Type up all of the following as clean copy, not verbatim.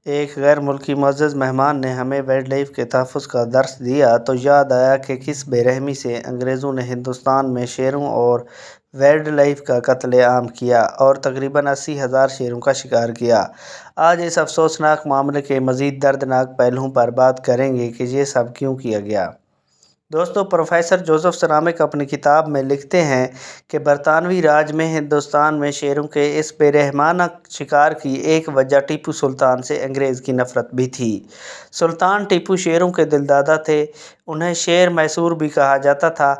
ایک غیر ملکی معزز مہمان نے ہمیں وائلڈ لائف کے تحفظ کا درس دیا تو یاد آیا کہ کس بے رحمی سے انگریزوں نے ہندوستان میں شیروں اور وائلڈ لائف کا قتل عام کیا اور تقریباً 80,000 شیروں کا شکار کیا۔ آج اس افسوسناک معاملے کے مزید دردناک پہلوؤں پر بات کریں گے کہ یہ سب کیوں کیا گیا۔ دوستو، پروفیسر جوزف سرامک اپنی کتاب میں لکھتے ہیں کہ برطانوی راج میں ہندوستان میں شیروں کے اس بے رحمانہ شکار کی ایک وجہ ٹیپو سلطان سے انگریز کی نفرت بھی تھی۔ سلطان ٹیپو شیروں کے دلدادہ تھے، انہیں شیر میسور بھی کہا جاتا تھا۔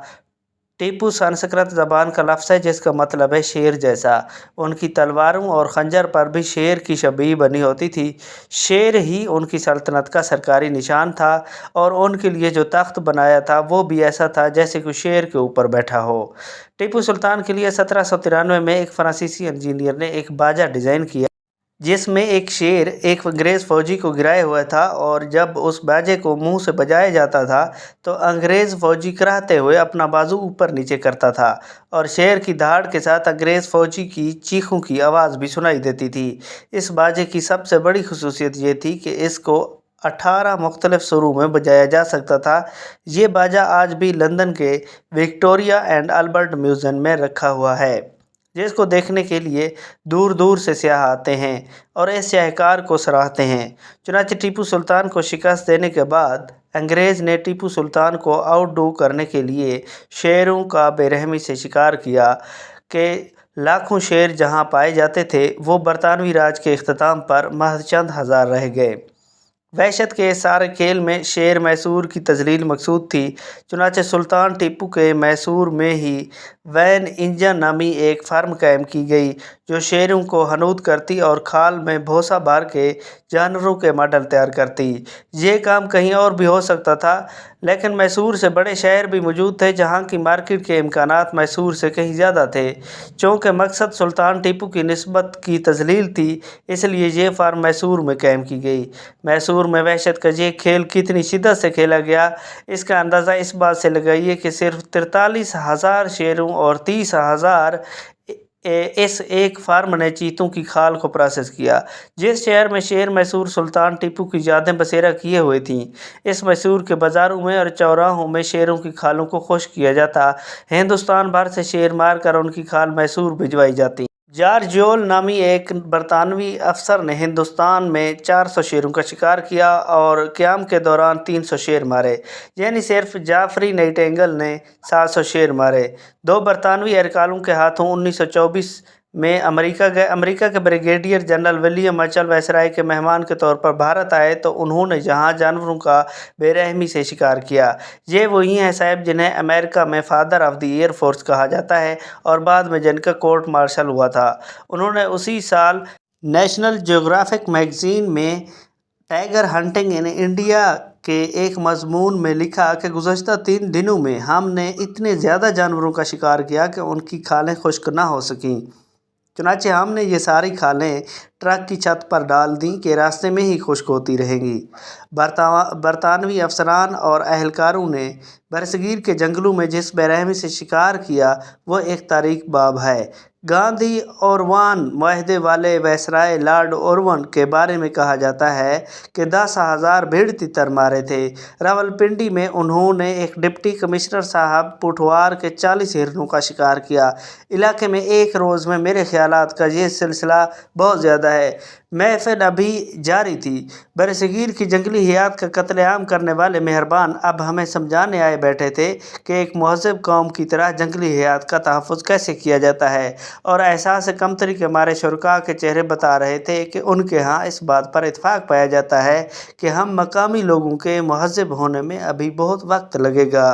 ٹیپو سنسکرت زبان کا لفظ ہے جس کا مطلب ہے شیر جیسا۔ ان کی تلواروں اور خنجر پر بھی شیر کی شبیہ بنی ہوتی تھی۔ شیر ہی ان کی سلطنت کا سرکاری نشان تھا اور ان کے لیے جو تخت بنایا تھا وہ بھی ایسا تھا جیسے کوئی شیر کے اوپر بیٹھا ہو۔ ٹیپو سلطان کے لیے 1793 میں ایک فرانسیسی انجینئر نے ایک باجا ڈیزائن کیا جس میں ایک شیر ایک انگریز فوجی کو گرائے ہوئے تھا، اور جب اس باجے کو منہ سے بجایا جاتا تھا تو انگریز فوجی کراہتے ہوئے اپنا بازو اوپر نیچے کرتا تھا اور شیر کی دہاڑ کے ساتھ انگریز فوجی کی چیخوں کی آواز بھی سنائی دیتی تھی۔ اس باجے کی سب سے بڑی خصوصیت یہ تھی کہ اس کو 18 مختلف سروں میں بجایا جا سکتا تھا۔ یہ باجا آج بھی لندن کے وکٹوریہ اینڈ البرٹ میوزیم میں رکھا ہوا ہے، جس کو دیکھنے کے لیے دور دور سے سیاح آتے ہیں اور اس شاہکار کو سراہتے ہیں۔ چنانچہ ٹیپو سلطان کو شکست دینے کے بعد انگریز نے ٹیپو سلطان کو آؤٹ ڈو کرنے کے لیے شیروں کا بے رحمی سے شکار کیا کہ لاکھوں شیر جہاں پائے جاتے تھے وہ برطانوی راج کے اختتام پر محض چند ہزار رہ گئے۔ وحشت کے اس سارے کھیل میں شیر میسور کی تذلیل مقصود تھی، چنانچہ سلطان ٹیپو کے میسور میں ہی وین انجا نامی ایک فرم قائم کی گئی جو شیروں کو حنوط کرتی اور کھال میں بھوسا بھر کے جانوروں کے ماڈل تیار کرتی۔ یہ کام کہیں اور بھی ہو سکتا تھا، لیکن میسور سے بڑے شہر بھی موجود تھے جہاں کی مارکیٹ کے امکانات میسور سے کہیں زیادہ تھے۔ چونکہ مقصد سلطان ٹیپو کی نسبت کی تذلیل تھی، اس لیے یہ فرم میسور میں قائم کی گئی۔ میسور میں وحشت کا یہ کھیل کتنی شدت سے کھیلا گیا، اس کا اندازہ اس بات سے لگائیے کہ صرف 43,000 شیروں اور 30,000 اس ایک فرم نے چیتوں کی کھال کو پروسیس کیا۔ جس شہر میں شیر میسور سلطان ٹیپو کی یادیں بسیرا کیے ہوئے تھیں، اس میسور کے بازاروں میں اور چوراہوں میں شیروں کی کھالوں کو خشک کیا جاتا، ہندوستان بھر سے شیر مار کر ان کی کھال میسور بھجوائی جاتی۔ جارج یول نامی ایک برطانوی افسر نے ہندوستان میں 400 شیروں کا شکار کیا اور قیام کے دوران 300 شیر مارے، یعنی صرف جعفری نائٹنگل نے 700 شیر مارے۔ دو برطانوی اہلکاروں کے ہاتھوں 1924 میں امریکہ کے بریگیڈیئر جنرل ولیم مچل وائسرائے کے مہمان کے طور پر بھارت آئے تو انہوں نے یہاں جانوروں کا بے رحمی سے شکار کیا۔ یہ وہی ہیں صاحب جنہیں امریکہ میں father of the air force کہا جاتا ہے اور بعد میں جن کا کورٹ مارشل ہوا تھا۔ انہوں نے اسی سال نیشنل جیوگرافک میگزین میں ٹائیگر ہنٹنگ ان انڈیا کے ایک مضمون میں لکھا کہ گزشتہ 3 دنوں میں ہم نے اتنے زیادہ جانوروں کا شکار کیا کہ ان کی کھالیں خشک نہ ہو سکیں، چنانچہ ہم نے یہ ساری کھالیں ٹرک کی چھت پر ڈال دیں کہ راستے میں ہی خشک ہوتی رہیں گی۔ برطانوی افسران اور اہلکاروں نے برصغیر کے جنگلوں میں جس بے رحمی سے شکار کیا وہ ایک تاریخ باب ہے۔ گاندھی اوروان معاہدے والے وائسرائے لارڈ اوروان کے بارے میں کہا جاتا ہے کہ 10,000 بھیڑ تیتر مارے تھے۔ راولپنڈی میں انہوں نے ایک ڈپٹی کمشنر صاحب پوٹھوار کے 40 ہرنوں کا شکار کیا۔ علاقے میں ایک روز میں میرے خیالات کا یہ سلسلہ بہت زیادہ ہے۔ محفل ابھی جاری تھی۔ برصغیر کی جنگلی حیات کا قتل عام کرنے والے مہربان اب ہمیں سمجھانے آئے بیٹھے تھے کہ ایک مہذب قوم کی طرح جنگلی حیات کا تحفظ کیسے کیا جاتا ہے، اور احساس کمتری کے ہمارے شرکاء کے چہرے بتا رہے تھے کہ ان کے ہاں اس بات پر اتفاق پایا جاتا ہے کہ ہم مقامی لوگوں کے مہذب ہونے میں ابھی بہت وقت لگے گا۔